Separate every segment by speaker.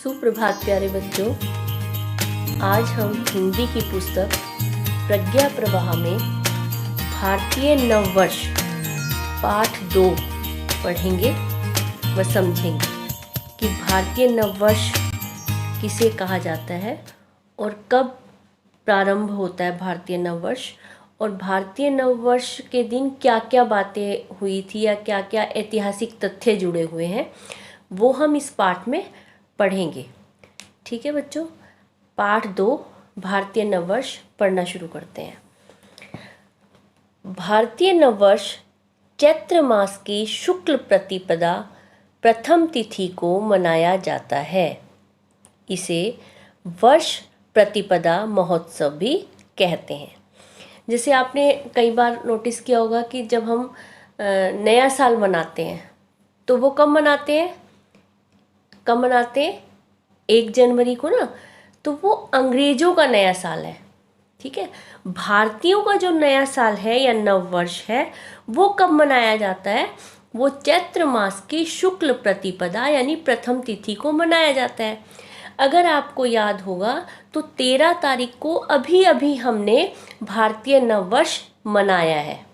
Speaker 1: सुप्रभात प्यारे बच्चों। आज हम हिंदी की पुस्तक प्रज्ञा प्रवाह में भारतीय नववर्ष पाठ 2 पढ़ेंगे व समझेंगे कि भारतीय नववर्ष किसे कहा जाता है और कब प्रारंभ होता है भारतीय नववर्ष, और भारतीय नववर्ष के दिन क्या क्या बातें हुई थी या क्या क्या ऐतिहासिक तथ्य जुड़े हुए हैं, वो हम इस पाठ में पढ़ेंगे। ठीक है बच्चों, पाठ 2 भारतीय नववर्ष पढ़ना शुरू करते हैं। भारतीय नववर्ष चैत्र मास की शुक्ल प्रतिपदा प्रथम तिथि को मनाया जाता है। इसे वर्ष प्रतिपदा महोत्सव भी कहते हैं। जैसे आपने कई बार नोटिस किया होगा कि जब हम नया साल मनाते हैं तो वो कब मनाते हैं 1 जनवरी को ना, तो वो अंग्रेजों का नया साल है। ठीक है, भारतीयों का जो नया साल है या नववर्ष है वो कब मनाया जाता है, वो चैत्र मास की शुक्ल प्रतिपदा यानी प्रथम तिथि को मनाया जाता है। अगर आपको याद होगा तो 13 तारीख को अभी हमने भारतीय नववर्ष मनाया है।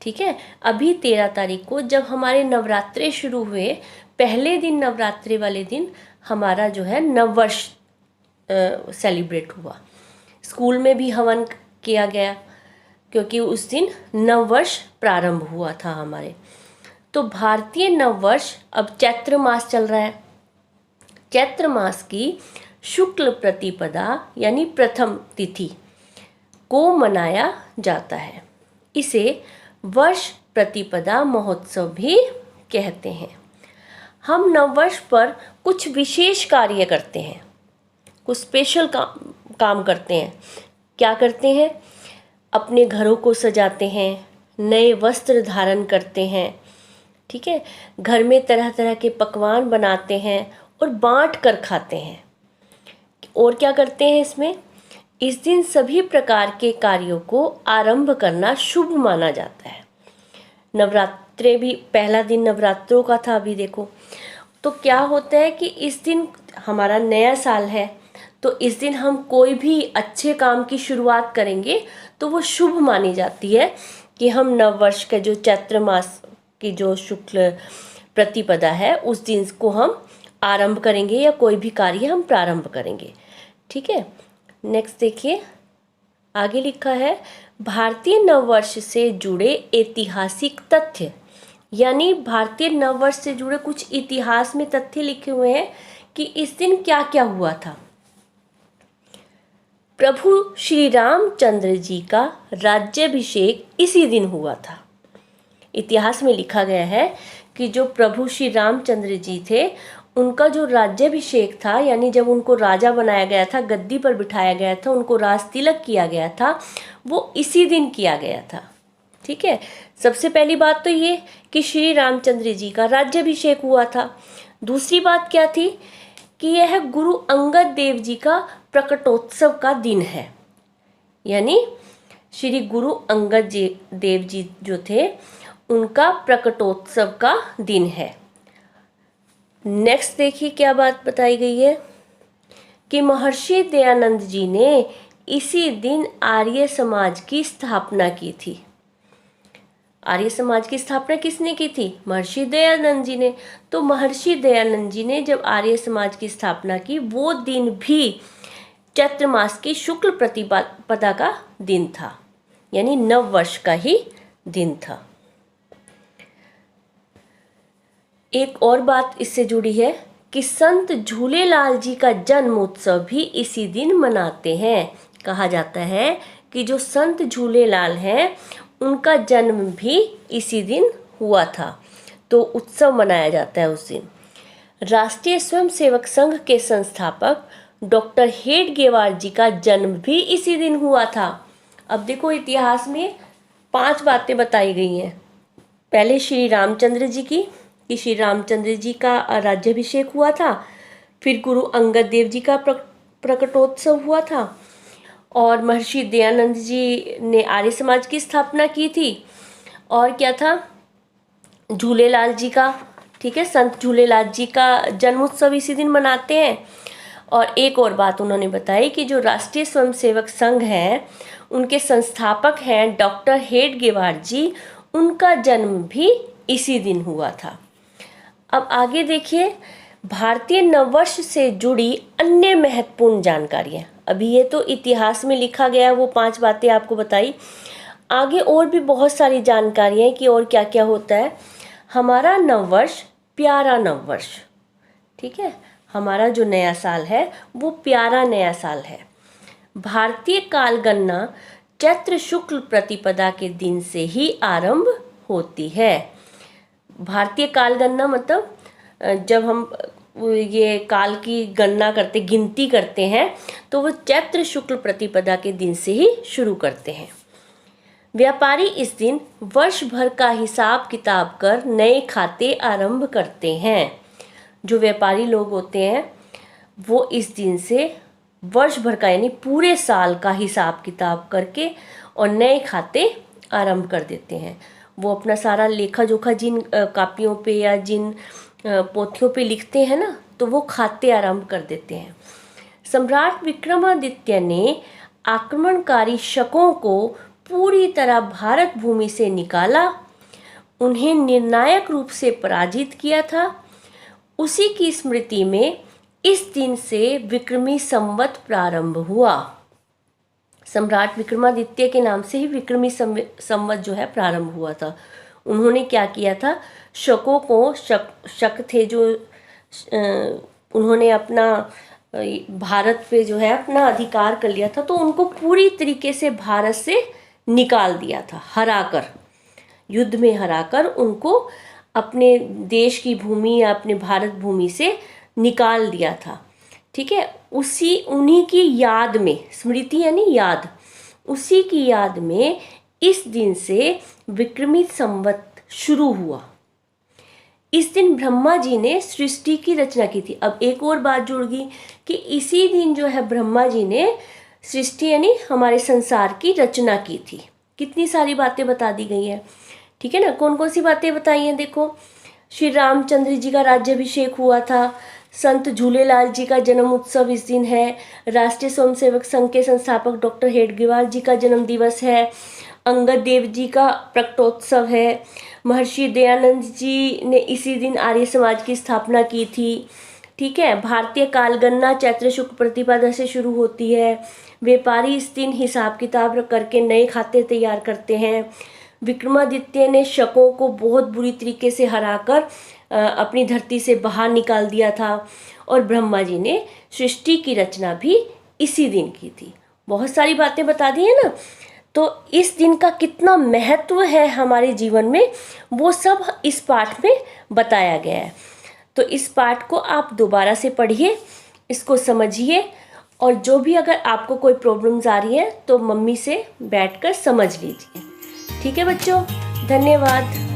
Speaker 1: ठीक है, अभी 13 तारीख को जब हमारे नवरात्रे शुरू हुए, पहले दिन नवरात्रे वाले दिन हमारा जो है नववर्ष सेलिब्रेट हुआ। स्कूल में भी हवन किया गया क्योंकि उस दिन नववर्ष प्रारंभ हुआ था हमारे। तो भारतीय नववर्ष अब चैत्र मास चल रहा है। चैत्र मास की शुक्ल प्रतिपदा यानी प्रथम तिथि को मनाया जाता है। इसे वर्ष प्रतिपदा महोत्सव भी कहते हैं। हम नववर्ष पर कुछ विशेष कार्य करते हैं, कुछ स्पेशल काम करते हैं। क्या करते हैं? अपने घरों को सजाते हैं, नए वस्त्र धारण करते हैं। ठीक है, घर में तरह तरह के पकवान बनाते हैं और बांट कर खाते हैं। और क्या करते हैं इसमें? इस दिन सभी प्रकार के कार्यों को आरंभ करना शुभ माना जाता है। नवरात्रे भी, पहला दिन नवरात्रों का था अभी देखो। तो क्या होता है कि इस दिन हमारा नया साल है, तो इस दिन हम कोई भी अच्छे काम की शुरुआत करेंगे तो वो शुभ मानी जाती है कि हम नववर्ष का जो चैत्र मास की जो शुक्ल प्रतिपदा है उस दिन को हम आरंभ करेंगे या कोई भी कार्य हम प्रारंभ करेंगे। ठीक है, नेक्स्ट देखिए, आगे लिखा है भारतीय नववर्ष से जुड़े ऐतिहासिक तथ्य, यानी भारतीय नववर्ष से जुड़े कुछ इतिहास में तथ्य लिखे हुए हैं कि इस दिन क्या क्या हुआ था। प्रभु श्री रामचंद्र जी का राज्याभिषेक इसी दिन हुआ था। इतिहास में लिखा गया है कि जो प्रभु श्री रामचंद्र जी थे उनका जो राज्याभिषेक था, यानी जब उनको राजा बनाया गया था, गद्दी पर बिठाया गया था, उनको राज तिलक किया गया था, वो इसी दिन किया गया था। ठीक है, सबसे पहली बात तो ये कि श्री रामचंद्र जी का राज्याभिषेक हुआ था। दूसरी बात क्या थी कि यह गुरु अंगद देव जी का प्रकटोत्सव का दिन है, यानी श्री गुरु अंगद देव जी जो थे उनका प्रकटोत्सव का दिन है। नेक्स्ट देखिए क्या बात बताई गई है कि महर्षि दयानंद जी ने इसी दिन आर्य समाज की स्थापना की थी। आर्य समाज की स्थापना किसने की थी? महर्षि दयानंद जी ने। तो महर्षि दयानंद जी ने जब आर्य समाज की स्थापना की, वो दिन भी चैत्र मास की शुक्ल प्रतिपदा का दिन था, यानी नववर्ष का ही दिन था। एक और बात इससे जुड़ी है कि संत झूलेलाल जी का जन्म उत्सव भी इसी दिन मनाते हैं। कहा जाता है कि जो संत झूलेलाल हैं उनका जन्म भी इसी दिन हुआ था, तो उत्सव मनाया जाता है उस दिन। राष्ट्रीय स्वयंसेवक संघ के संस्थापक डॉक्टर हेडगेवार जी का जन्म भी इसी दिन हुआ था। अब देखो, इतिहास में 5 बातें बताई गई हैं। पहले श्री रामचंद्र जी की, कि श्री रामचंद्र जी का राज्याभिषेक हुआ था, फिर गुरु अंगद देव जी का प्रकटोत्सव हुआ था, और महर्षि दयानंद जी ने आर्य समाज की स्थापना की थी, और क्या था, झूलेलाल जी का। ठीक है, संत झूलेलाल जी का जन्म उत्सव इसी दिन मनाते हैं। और एक और बात उन्होंने बताई कि जो राष्ट्रीय स्वयंसेवक संघ है उनके संस्थापक हैं डॉक्टर हेडगेवार जी, उनका जन्म भी इसी दिन हुआ था। अब आगे देखिए, भारतीय नववर्ष से जुड़ी अन्य महत्वपूर्ण जानकारियाँ। अभी ये तो इतिहास में लिखा गया, वो 5 बातें आपको बताई। आगे और भी बहुत सारी जानकारियाँ हैं कि और क्या क्या होता है। हमारा नववर्ष प्यारा नववर्ष, ठीक है, हमारा जो नया साल है वो प्यारा नया साल है। भारतीय कालगणना चैत्र शुक्ल प्रतिपदा के दिन से ही आरंभ होती है। भारतीय कालगणना मतलब जब हम ये काल की गणना करते, गिनती करते हैं, तो वो चैत्र शुक्ल प्रतिपदा के दिन से ही शुरू करते हैं। व्यापारी इस दिन वर्ष भर का हिसाब किताब कर नए खाते आरंभ करते हैं। जो व्यापारी लोग होते हैं वो इस दिन से वर्ष भर का यानी पूरे साल का हिसाब किताब करके और नए खाते आरंभ कर देते हैं। वो अपना सारा लेखा जोखा जिन कापियों पे या जिन पोथियों पे लिखते हैं ना, तो वो खाते आरंभ कर देते हैं। सम्राट विक्रमादित्य ने आक्रमणकारी शकों को पूरी तरह भारत भूमि से निकाला, उन्हें निर्णायक रूप से पराजित किया था। उसी की स्मृति में इस दिन से विक्रमी संवत प्रारंभ हुआ। सम्राट विक्रमादित्य के नाम से ही विक्रमी संवत जो है प्रारंभ हुआ था। उन्होंने क्या किया था, शकों को शक थे जो उन्होंने अपना भारत पे जो है अपना अधिकार कर लिया था, तो उनको पूरी तरीके से भारत से निकाल दिया था, हराकर, युद्ध में हराकर उनको अपने देश की भूमि या अपने भारत भूमि से निकाल दिया था। ठीक है, उन्हीं की याद में, स्मृति यानी याद, उसी की याद में इस दिन से विक्रमी संवत शुरू हुआ। इस दिन ब्रह्मा जी ने सृष्टि की रचना की थी। अब एक और बात जुड़ गई कि इसी दिन जो है ब्रह्मा जी ने सृष्टि यानी हमारे संसार की रचना की थी। कितनी सारी बातें बता दी गई हैं, ठीक है ना। कौन कौन सी बातें बताई हैं, देखो, श्री रामचंद्र जी का राज्याभिषेक हुआ था, संत झूलेलाल जी का जन्म उत्सव इस दिन है, राष्ट्रीय स्वयंसेवक संघ के संस्थापक डॉक्टर हेडगेवार जी का जन्म दिवस है, अंगद देव जी का प्रकटोत्सव है, महर्षि दयानंद जी ने इसी दिन आर्य समाज की स्थापना की थी। ठीक है, भारतीय कालगणना चैत्र शुक्ल प्रतिपदा से शुरू होती है। व्यापारी इस दिन हिसाब किताब करके नए खाते तैयार करते हैं। विक्रमादित्य ने शकों को बहुत बुरी तरीके से हराकर अपनी धरती से बाहर निकाल दिया था, और ब्रह्मा जी ने सृष्टि की रचना भी इसी दिन की थी। बहुत सारी बातें बता दी है ना। तो इस दिन का कितना महत्व है हमारे जीवन में, वो सब इस पाठ में बताया गया है। तो इस पाठ को आप दोबारा से पढ़िए, इसको समझिए, और जो भी अगर आपको कोई प्रॉब्लम्स आ रही है तो मम्मी से बैठकर समझ लीजिए। ठीक है बच्चों, धन्यवाद।